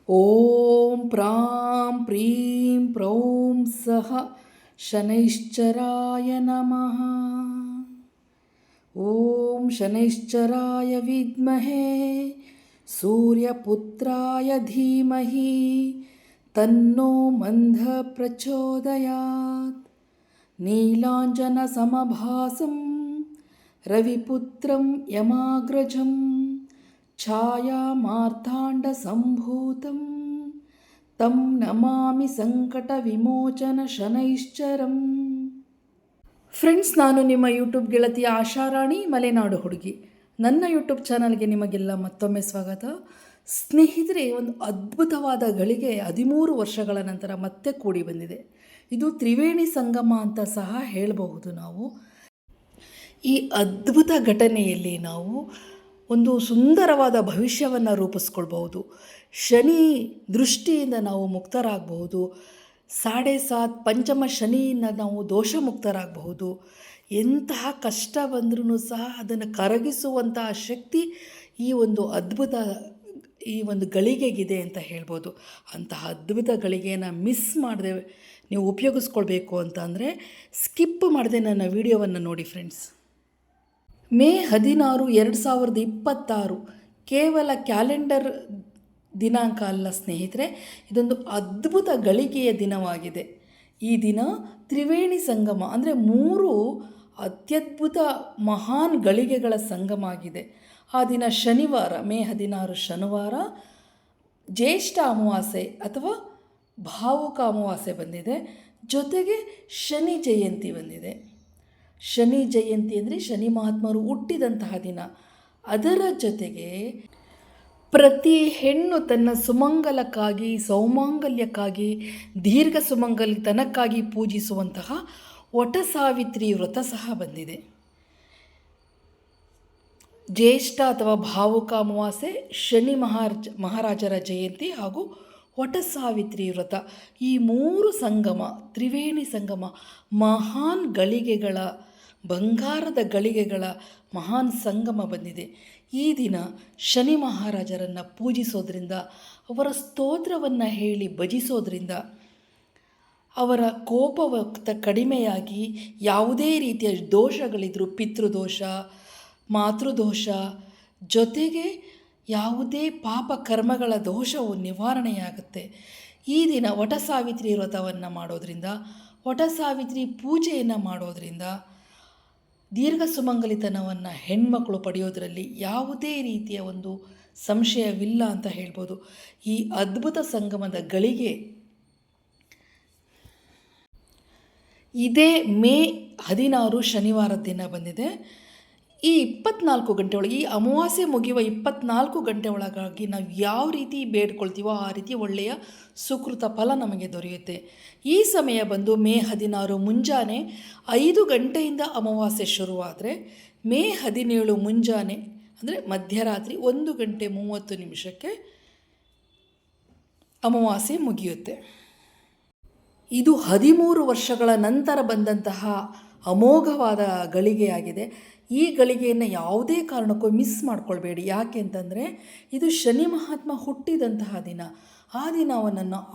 ಓಂ ಪ್ರಾಂ ಪ್ರೀಂ ಪ್ರೌಂ ಸಹ ಶನೈಶ್ಚರಾಯ ನಮಃ. ಓಂ ಶನೈಶ್ಚರಾಯ ವಿದ್ಮಹೇ ಸೂರ್ಯಪುತ್ರಾಯ ಧೀಮಹಿ ತನ್ನೋ ಮಂಧ ಪ್ರಚೋದಯಾತ್. ನೀಲಾಂಜನ ಸಮಭಾಸಂ ರವಿಪುತ್ರಂ ಯಮಾಗ್ರಜಂ ಛಾಯಾ ಮಾರ್ತಾಂಡ ಸಂಭೂತಂ ತಂ ನಮಾಮಿ ಸಂಕಟ ವಿಮೋಚನ ಶನೈಶ್ಚರಂ. ಫ್ರೆಂಡ್ಸ್, ನಾನು ನಿಮ್ಮ ಯೂಟ್ಯೂಬ್ ಗೆಳತಿಯ ಆಶಾರಾಣಿ ಮಲೆನಾಡು ಹುಡುಗಿ. ನನ್ನ ಯೂಟ್ಯೂಬ್ ಚಾನಲ್ಗೆ ನಿಮಗೆಲ್ಲ ಮತ್ತೊಮ್ಮೆ ಸ್ವಾಗತ. ಸ್ನೇಹಿತರೆ, ಒಂದು ಅದ್ಭುತವಾದ ಗಳಿಗೆ 13 ವರ್ಷಗಳ ನಂತರ ಮತ್ತೆ ಕೂಡಿ ಬಂದಿದೆ. ಇದು ತ್ರಿವೇಣಿ ಸಂಗಮ ಅಂತ ಸಹ ಹೇಳಬಹುದು. ನಾವು ಈ ಅದ್ಭುತ ಘಟನೆಯಲ್ಲಿ ನಾವು ಒಂದು ಸುಂದರವಾದ ಭವಿಷ್ಯವನ್ನು ರೂಪಿಸ್ಕೊಳ್ಬಹುದು. ಶನಿ ದೃಷ್ಟಿಯಿಂದ ನಾವು ಮುಕ್ತರಾಗಬಹುದು. 7.5 ಪಂಚಮ ಶನಿಯಿಂದ ನಾವು ದೋಷ ಮುಕ್ತರಾಗಬಹುದು. ಎಂತಹ ಕಷ್ಟ ಬಂದ್ರೂ ಸಹ ಅದನ್ನು ಕರಗಿಸುವಂತಹ ಶಕ್ತಿ ಈ ಒಂದು ಅದ್ಭುತ ಈ ಒಂದು ಗಳಿಗೆಗಿದೆ ಅಂತ ಹೇಳ್ಬೋದು. ಅಂತಹ ಅದ್ಭುತ ಗಳಿಗೆಯನ್ನು ಮಿಸ್ ಮಾಡದೆ ನೀವು ಉಪಯೋಗಿಸ್ಕೊಳ್ಬೇಕು ಅಂತ ಅಂದರೆ ಸ್ಕಿಪ್ ಮಾಡದೆ ನನ್ನ ವಿಡಿಯೋವನ್ನು ನೋಡಿ ಫ್ರೆಂಡ್ಸ್. ಮೇ 16, 2026 ಕೇವಲ ಕ್ಯಾಲೆಂಡರ್ ದಿನಾಂಕ ಅಲ್ಲ ಸ್ನೇಹಿತರೆ, ಇದೊಂದು ಅದ್ಭುತ ಗಳಿಗೆಯ ದಿನವಾಗಿದೆ. ಈ ದಿನ ತ್ರಿವೇಣಿ ಸಂಗಮ ಅಂದರೆ 3 ಅತ್ಯದ್ಭುತ ಮಹಾನ್ ಗಳಿಗೆಗಳ ಸಂಗಮ ಆಗಿದೆ. ಆ ದಿನ ಶನಿವಾರ, ಮೇ 16 ಶನಿವಾರ, ಜ್ಯೇಷ್ಠ ಅಮಾವಾಸ್ಯೆ ಅಥವಾ ಭಾವುಕ ಅಮಾವಾಸ್ಯೆ ಬಂದಿದೆ. ಜೊತೆಗೆ ಶನಿ ಜಯಂತಿ ಬಂದಿದೆ. ಶನಿ ಜಯಂತಿ ಅಂದರೆ ಶನಿ ಮಹಾತ್ಮರು ಹುಟ್ಟಿದಂತಹ ದಿನ. ಅದರ ಜೊತೆಗೆ ಪ್ರತಿ ಹೆಣ್ಣು ತನ್ನ ಸುಮಂಗಲಕ್ಕಾಗಿ, ಸೌಮಾಂಗಲ್ಯಕ್ಕಾಗಿ, ದೀರ್ಘ ಸುಮಂಗಲಿತನಕ್ಕಾಗಿ ಪೂಜಿಸುವಂತಹ ವಟಸಾವಿತ್ರಿ ವ್ರತ ಸಹ ಬಂದಿದೆ. ಜ್ಯೇಷ್ಠ ಅಥವಾ ಭಾವುಕ ಅಮಾವಾಸ್ಯೆ, ಶನಿ ಮಹಾರಾಜರ ಜಯಂತಿ ಹಾಗೂ ವಟಸಾವಿತ್ರಿ ವ್ರತ, ಈ 3 ಸಂಗಮ, ತ್ರಿವೇಣಿ ಸಂಗಮ, ಮಹಾನ್ ಗಳಿಗೆಗಳ, ಬಂಗಾರದ ಗಳಿಗೆಗಳ ಮಹಾನ್ ಸಂಗಮ ಬಂದಿದೆ. ಈ ದಿನ ಶನಿ ಮಹಾರಾಜರನ್ನು ಪೂಜಿಸೋದ್ರಿಂದ, ಅವರ ಸ್ತೋತ್ರವನ್ನು ಹೇಳಿ ಭಜಿಸೋದ್ರಿಂದ ಅವರ ಕೋಪವಕ್ತ ಕಡಿಮೆಯಾಗಿ ಯಾವುದೇ ರೀತಿಯ ದೋಷಗಳಿದ್ದರೂ, ಪಿತೃದೋಷ, ಮಾತೃದೋಷ, ಜೊತೆಗೆ ಯಾವುದೇ ಪಾಪ ಕರ್ಮಗಳ ದೋಷವು ನಿವಾರಣೆಯಾಗುತ್ತೆ. ಈ ದಿನ ವಟಸಾವಿತ್ರಿ ವ್ರತವನ್ನು ಮಾಡೋದ್ರಿಂದ, ವಟಸಾವಿತ್ರಿ ಪೂಜೆಯನ್ನು ಮಾಡೋದ್ರಿಂದ ದೀರ್ಘ ಸುಮಂಗಲಿತನವನ್ನು ಹೆಣ್ಮಕ್ಕಳು ಪಡೆಯೋದರಲ್ಲಿ ಯಾವುದೇ ರೀತಿಯ ಒಂದು ಸಂಶಯವಿಲ್ಲ ಅಂತ ಹೇಳ್ಬೋದು. ಈ ಅದ್ಭುತ ಸಂಗಮದ ಗಳಿಗೆ ಇದೇ ಮೇ 16 ಶನಿವಾರದ ದಿನ ಬಂದಿದೆ. ಈ 24 ಗಂಟೆ ಒಳಗೆ, ಈ ಅಮಾವಾಸ್ಯೆ ಮುಗಿಯುವ 24 ಗಂಟೆ ಒಳಗಾಗಿ ನಾವು ಯಾವ ರೀತಿ ಬೇಡ್ಕೊಳ್ತೀವೋ ಆ ರೀತಿ ಒಳ್ಳೆಯ ಸುಕೃತ ಫಲ ನಮಗೆ ದೊರೆಯುತ್ತೆ. ಈ ಸಮಯ ಬಂದು ಮೇ 16 ಮುಂಜಾನೆ 5 ಗಂಟೆಯಿಂದ ಅಮಾವಾಸ್ಯೆ ಶುರುವಾದರೆ, ಮೇ 17 ಮುಂಜಾನೆ ಅಂದರೆ ಮಧ್ಯರಾತ್ರಿ 1 ಗಂಟೆ 30 ನಿಮಿಷಕ್ಕೆ ಅಮಾವಾಸ್ಯೆ ಮುಗಿಯುತ್ತೆ. ಇದು 13 ವರ್ಷಗಳ ನಂತರ ಬಂದಂತಹ ಅಮೋಘವಾದ ಗಳಿಗೆಯಾಗಿದೆ. ಈ ಗಳಿಗೆಯನ್ನು ಯಾವುದೇ ಕಾರಣಕ್ಕೂ ಮಿಸ್ ಮಾಡ್ಕೊಳ್ಬೇಡಿ. ಯಾಕೆ ಅಂತಂದರೆ ಇದು ಶನಿ ಮಹಾತ್ಮ ಹುಟ್ಟಿದಂತಹ ದಿನ. ಆ ದಿನ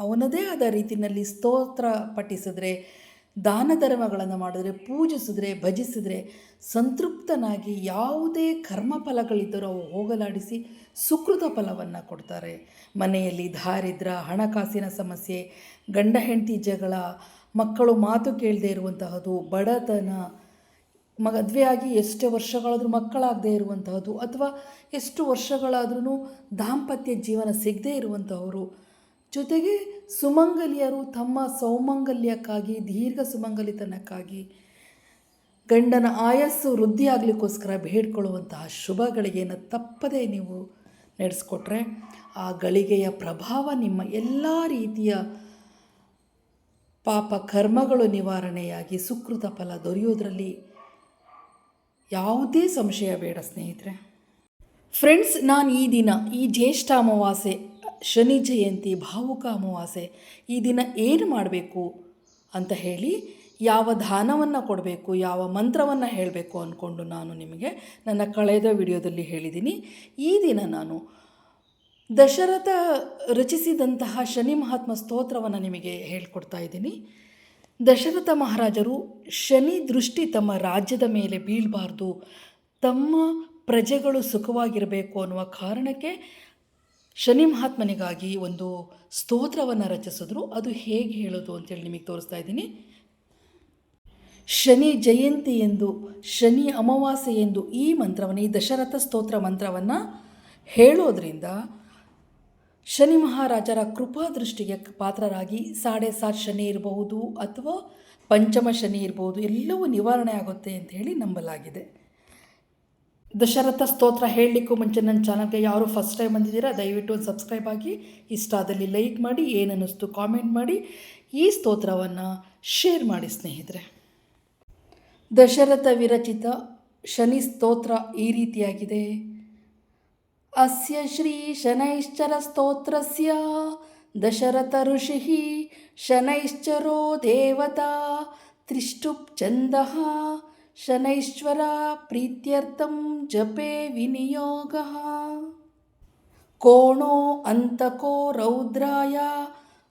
ಅವನದೇ ಆದ ರೀತಿಯಲ್ಲಿ ಸ್ತೋತ್ರ ಪಠಿಸಿದ್ರೆ, ದಾನ ಧರ್ಮಗಳನ್ನು ಮಾಡಿದ್ರೆ, ಪೂಜಿಸಿದ್ರೆ, ಭಜಿಸಿದ್ರೆ, ಸಂತೃಪ್ತನಾಗಿ ಯಾವುದೇ ಕರ್ಮಫಲಗಳಿದ್ದರೂ ಅವು ಹೋಗಲಾಡಿಸಿ ಸುಕೃತ ಫಲವನ್ನು ಕೊಡ್ತಾರೆ. ಮನೆಯಲ್ಲಿ ದಾರಿದ್ರ್ಯ, ಹಣಕಾಸಿನ ಸಮಸ್ಯೆ, ಗಂಡ ಹೆಂಡತಿ ಜಗಳ, ಮಕ್ಕಳು ಮಾತು ಕೇಳದೇ ಇರುವಂತಹದ್ದು, ಬಡತನ, ಮದುವೆಯಾಗಿ ಎಷ್ಟೇ ವರ್ಷಗಳಾದರೂ ಮಕ್ಕಳಾಗದೇ ಇರುವಂತಹದ್ದು, ಅಥವಾ ಎಷ್ಟು ವರ್ಷಗಳಾದ್ರೂ ದಾಂಪತ್ಯ ಜೀವನ ಸಿಗದೇ ಇರುವಂತಹವರು, ಜೊತೆಗೆ ಸುಮಂಗಲಿಯರು ತಮ್ಮ ಸೌಮಂಗಲ್ಯಕ್ಕಾಗಿ, ದೀರ್ಘ ಸುಮಂಗಲಿತನಕ್ಕಾಗಿ, ಗಂಡನ ಆಯಸ್ಸು ವೃದ್ಧಿಯಾಗಲಿಕ್ಕೋಸ್ಕರ ಬೇಡ್ಕೊಳ್ಳುವಂತಹ ಶುಭ ಗಳಿಗೆಯನ್ನು ತಪ್ಪದೇ ನೀವು ನಡೆಸ್ಕೊಟ್ರೆ ಆ ಗಳಿಗೆಯ ಪ್ರಭಾವ ನಿಮ್ಮ ಎಲ್ಲ ರೀತಿಯ ಪಾಪ ಕರ್ಮಗಳು ನಿವಾರಣೆಯಾಗಿ ಸುಕೃತ ಫಲ ದೊರೆಯೋದರಲ್ಲಿ ಯಾವುದೇ ಸಂಶಯ ಬೇಡ ಸ್ನೇಹಿತರೆ. ಫ್ರೆಂಡ್ಸ್, ನಾನು ಈ ದಿನ, ಈ ಜ್ಯೇಷ್ಠ ಅಮಾವಾಸ್ಯೆ, ಶನಿ ಜಯಂತಿ, ಭಾವುಕ ಅಮಾವಾಸ್ಯೆ, ಈ ದಿನ ಏನು ಮಾಡಬೇಕು ಅಂತ ಹೇಳಿ, ಯಾವ ದಾನವನ್ನು ಕೊಡಬೇಕು, ಯಾವ ಮಂತ್ರವನ್ನು ಹೇಳಬೇಕು ಅಂದ್ಕೊಂಡು ನಾನು ನಿಮಗೆ ನನ್ನ ಕಳೆದ ವಿಡಿಯೋದಲ್ಲಿ ಹೇಳಿದ್ದೀನಿ. ಈ ದಿನ ನಾನು ದಶರಥ ರಚಿಸಿದಂತಹ ಶನಿ ಮಹಾತ್ಮ ಸ್ತೋತ್ರವನ್ನು ನಿಮಗೆ ಹೇಳ್ಕೊಡ್ತಾ ಇದ್ದೀನಿ. ದಶರಥ ಮಹಾರಾಜರು ಶನಿ ದೃಷ್ಟಿ ತಮ್ಮ ರಾಜ್ಯದ ಮೇಲೆ ಬೀಳಬಾರ್ದು, ತಮ್ಮ ಪ್ರಜೆಗಳು ಸುಖವಾಗಿರಬೇಕು ಅನ್ನುವ ಕಾರಣಕ್ಕೆ ಶನಿ ಮಹಾತ್ಮನಿಗಾಗಿ ಒಂದು ಸ್ತೋತ್ರವನ್ನು ರಚಿಸಿದ್ರು. ಅದು ಹೇಗೆ ಹೇಳೋದು ಅಂತೇಳಿ ನಿಮಗೆ ತೋರಿಸ್ತಾ ಇದ್ದೀನಿ. ಶನಿ ಜಯಂತಿ ಎಂದು, ಶನಿ ಅಮಾವಾಸ್ಯೆ ಎಂದು ಈ ಮಂತ್ರವನ್ನು, ಈ ದಶರಥ ಸ್ತೋತ್ರ ಮಂತ್ರವನ್ನು ಹೇಳೋದ್ರಿಂದ ಶನಿ ಮಹಾರಾಜರ ಕೃಪಾ ದೃಷ್ಟಿಗೆ ಪಾತ್ರರಾಗಿ 7.5 ಶನಿ ಇರಬಹುದು ಅಥವಾ ಪಂಚಮ ಶನಿ ಇರಬಹುದು, ಎಲ್ಲವೂ ನಿವಾರಣೆ ಆಗುತ್ತೆ ಅಂತ ಹೇಳಿ ನಂಬಲಾಗಿದೆ. ದಶರಥ ಸ್ತೋತ್ರ ಹೇಳಲಿಕ್ಕೂ ಮುಂಚೆ ನನ್ನ ಚಾನಲ್ಗೆ ಯಾರು ಫಸ್ಟ್ ಟೈಮ್ ಬಂದಿದ್ದೀರಾ ದಯವಿಟ್ಟು ಒಂದು ಸಬ್ಸ್ಕ್ರೈಬ್ ಆಗಿ, ಇಷ್ಟ ಆದಲ್ಲಿ ಲೈಕ್ ಮಾಡಿ, ಏನನ್ನಿಸ್ತು ಕಾಮೆಂಟ್ ಮಾಡಿ, ಈ ಸ್ತೋತ್ರವನ್ನು ಶೇರ್ ಮಾಡಿ ಸ್ನೇಹಿತರೆ. ದಶರಥ ವಿರಚಿತ ಶನಿ ಸ್ತೋತ್ರ ಈ ರೀತಿಯಾಗಿದೆ. ಅಸ್ಯ ಶ್ರೀ ಶನೈಶ್ಚರ ಸ್ತೋತ್ರಸ್ಯ ದಶರಥ ಋಷಿಃ ಶನೈಶ್ಚರೋ ದೇವತಾ ತ್ರಿಷ್ಟುಪ್ ಛಂದಃ ಶನೈಶ್ವರ ಪ್ರೀತ್ಯರ್ಥಂ ಜಪೆ ವಿನಿಯೋಗಃ. ಕೋಣೋ ಅಂತಕೋ ರೌದ್ರಾಯ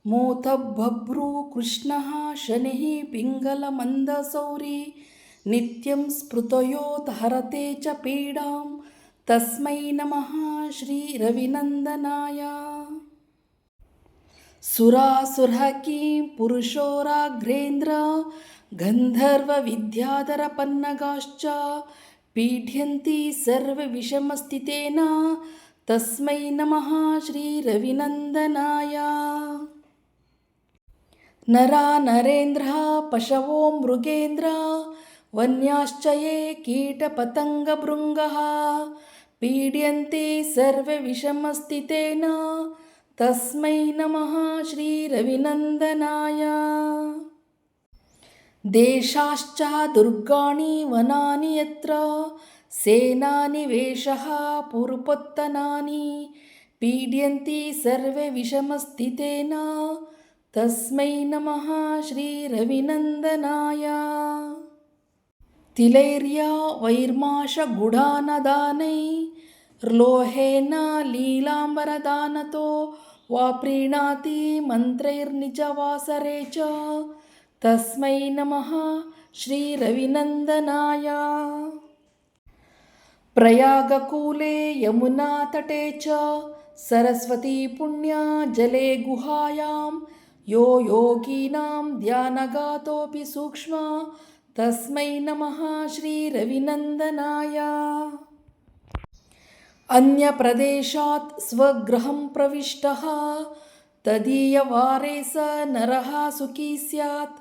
ಮೂತಬಭ್ರೂ ಕೃಷ್ಣಃ ಶನಿಃ ಪಿಂಗಲ ಮಂದಸೌರಿ ನಿತ್ಯಂ ಸ್ಮೃತಯೋತ್ ಹರತೆ ಚ ಪೀಡಾಂ ತಸ್ಮೈ ನಮಃ ಶ್ರೀ ರವಿನಂದನಾಯ. ಸುರಾಸುರ ಕೀಂ ಪುರುಷೋರಾಘ್ರೇಂದ್ರ ಗಂಧರ್ವ ವಿದ್ಯಾಧರ ಪನ್ನಗಾಶ್ಚ ಪೀಡ್ಯಂತಿ ಸರ್ವ ವಿಷಮಸ್ಥಿತೇನ ತಸ್ಮೈ ನಮಃ ಶ್ರೀ ರವಿನಂದನಾಯ. ನರಾ ನರೇಂದ್ರ ಪಶವೋ ಮೃಗೇಂದ್ರ ವನ್ಯಾಶ್ಚ ಯೇ ಕೀಟಪತಂಗಭೃಂಗಃ ಪೀಡ್ಯಂತೆ ಸರ್ವ ವಿಷಮಸ್ಥಿತೇನ ತಸ್ಮೈ ನಮಃ ಶ್ರೀ ರವಿನಂದನಾಯ. ದೇಶಾಶ್ಚ ದುರ್ಗಾಣಿ ವನಾನಿ ಯತ್ರ ಸೇನಾನಿವೇಶಃ ಪೂರ್ವೋತ್ತನಾನಿ ಪೀಡ್ಯಂತಿ ಸರ್ವ ವಿಷಮಸ್ಥಿತೇನ ತಸ್ಮೈ ನಮಃ ಶ್ರೀ ರವಿನಂದನಾಯ. ತಿಲೈರ್ಯ ವೈರ್ಮಾಶ ಗುಢಾನದಾನೈ ಲೋಹೇನ ಲೀಲಾಂಬರದಾನತೋ ವಾ ಪ್ರೀಣಾತಿ ಮಂತ್ರೈರ್ನಿಜವಾಸರೆ ಚ ತಸ್ಮೈ ನಮಃ ಶ್ರೀ ರವಿನಂದನಾಯ. ಪ್ರಯಾಗಕೂಲೆ ಯಮುನಾ ತಟೆ ಚ ಸರಸ್ವತಿ ಪುಣ್ಯ ಜಲೆ ಗುಹಾಯಾಂ ಯೋ ಯೋಗೀನಾಂ ಧ್ಯಾನಗಾತೋಪಿ ಸೂಕ್ಷ್ಮ ತಸ್ಮೈ ನಮಃ ಶ್ರೀ ರವಿನಂದನಾಯ. ಅನ್ಯಪ್ರದೇಶಾತ್ ಸ್ವಗೃಹಂ ಪ್ರವಿಷ್ಟಃ ತದೀಯವಾರೆ ಸ ನರಃ ಸುಖೀ ಸ್ಯಾತ್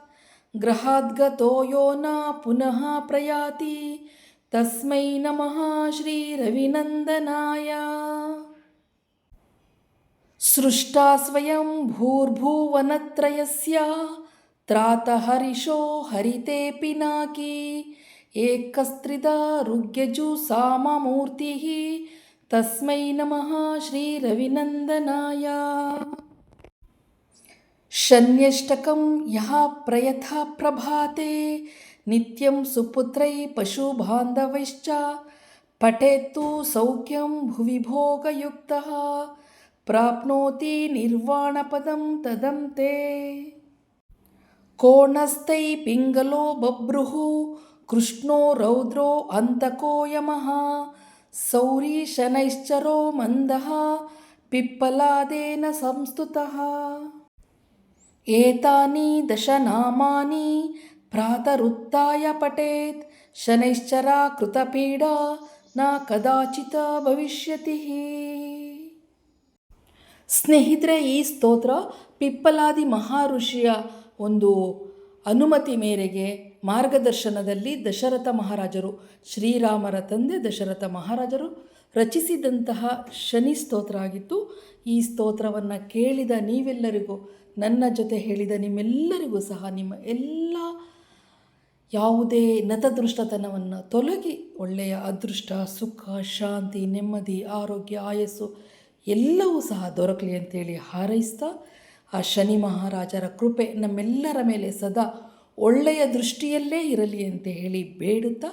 ಗೃಹಾದ್ಗತೋ ಯೋ ನ ಪುನಃ ಪ್ರಯಾತಿ ತಸ್ಮೈ ನಮಃ ಶ್ರೀ ರವಿನಂದನಾಯ. ಸೃಷ್ಟಾ ಸ್ವಯಂ ಭೂರ್ಭುವನತ್ರಯಸ್ಯ ತ್ರಾತ ಹರಿಷೋ ಹರಿತೆ ಪಿನಾಕಿ ಏಕಸ್ತ್ರಿದ ರುಗ್ಯಜು ಸಾಮಮೂರ್ತಿಃ ತಸ್ಮೈ ನಮಃ ಶ್ರೀ ರವಿನಂದನಾಯ. ಶನ್ಯಷ್ಟಕಂ ಯಃ ಪ್ರಯಥಾ ಪ್ರಭಾತೆ ನಿತ್ಯಂ ಸುಪುತ್ರೈ ಪಶುಬಾಂಧವೈಶ್ಚ ಪಠೇತ್ತು ಸೌಖ್ಯಂ ಭುವಿ ಭೋಗಯುಕ್ತಃ ಪ್ರಾಪ್ನೋತಿ ನಿರ್ವಾಣಪದಂ ತದಂತೆ. ಕೋಣಸ್ಥೈ ಪಿಂಗಲೋ ಬಭ್ರುಃ ಕೃಷ್ಣೋ ರೌದ್ರೋ ಅಂತಕೋ ಯಮಃ ಸೌರಿ ಶನೈಶ್ಚರೋ ಮಂದಃ ಪಿಪ್ಪಲಾದೇನ ಸಂಸ್ತುತಃ. ಏತಾನಿ ದಶನಾಮಾನಿ ಪ್ರಾತರುತ್ಥಾಯ ಪಠೇತ್ ಶನೈಶ್ಚರ ಕೃತಪೀಡಾ ನ ಕದಾಚಿತ್ ಭವಿಷ್ಯತಿ. ಸ್ನೇಹಿತರೆ, ಈ ಸ್ತೋತ್ರ ಪಿಪ್ಪಲಾದಿ ಮಹಾಋಷಿಯ ಒಂದು ಅನುಮತಿ ಮೇರೆಗೆ ಮಾರ್ಗದರ್ಶನದಲ್ಲಿ ದಶರಥ ಮಹಾರಾಜರು, ಶ್ರೀರಾಮರ ತಂದೆ ದಶರಥ ಮಹಾರಾಜರು ರಚಿಸಿದಂತಹ ಶನಿ ಸ್ತೋತ್ರ ಆಗಿತ್ತು. ಈ ಸ್ತೋತ್ರವನ್ನು ಕೇಳಿದ ನೀವೆಲ್ಲರಿಗೂ, ನನ್ನ ಜೊತೆ ಹೇಳಿದ ನಿಮ್ಮೆಲ್ಲರಿಗೂ ಸಹ ನಿಮ್ಮ ಎಲ್ಲ ಯಾವುದೇ ನತದೃಷ್ಟತನವನ್ನು ತೊಲಗಿ ಒಳ್ಳೆಯ ಅದೃಷ್ಟ, ಸುಖ, ಶಾಂತಿ, ನೆಮ್ಮದಿ, ಆರೋಗ್ಯ, ಆಯಸ್ಸು ಎಲ್ಲವೂ ಸಹ ದೊರಕಲಿ ಅಂತೇಳಿ ಹಾರೈಸ್ತಾ, ಆ ಶನಿ ಮಹಾರಾಜರ ಕೃಪೆ ನಮ್ಮೆಲ್ಲರ ಮೇಲೆ ಸದಾ ಒಳ್ಳೆಯ ದೃಷ್ಟಿಯಲ್ಲೇ ಇರಲಿ ಅಂತ ಹೇಳಿ ಬೇಡುತ್ತಾ,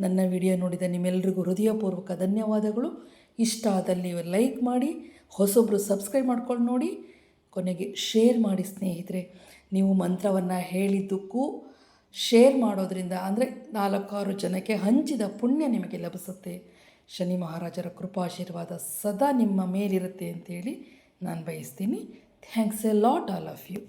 ನನ್ನ ವಿಡಿಯೋ ನೋಡಿದ ನಿಮ್ಮೆಲ್ಲರಿಗೂ ಹೃದಯಪೂರ್ವಕ ಧನ್ಯವಾದಗಳು. ಇಷ್ಟ ಆದಲ್ಲಿ ಲೈಕ್ ಮಾಡಿ, ಹೊಸೊಬ್ಬರು ಸಬ್ಸ್ಕ್ರೈಬ್ ಮಾಡ್ಕೊಂಡು ನೋಡಿ. ಕೊನೆಗೆ ಶೇರ್ ಮಾಡಿ ಸ್ನೇಹಿತರೆ. ನೀವು ಮಂತ್ರವನ್ನು ಹೇಳಿದ್ದಕ್ಕೂ ಶೇರ್ ಮಾಡೋದ್ರಿಂದ ಅಂದರೆ 4-6 ಜನಕ್ಕೆ ಹಂಚಿದ ಪುಣ್ಯ ನಿಮಗೆ ಲಭಿಸುತ್ತೆ. ಶನಿ ಮಹಾರಾಜರ ಕೃಪಾಶೀರ್ವಾದ ಸದಾ ನಿಮ್ಮ ಮೇಲಿರುತ್ತೆ ಅಂತೇಳಿ ನಾನು ಬಯಸ್ತೀನಿ. Thanks a lot all of you.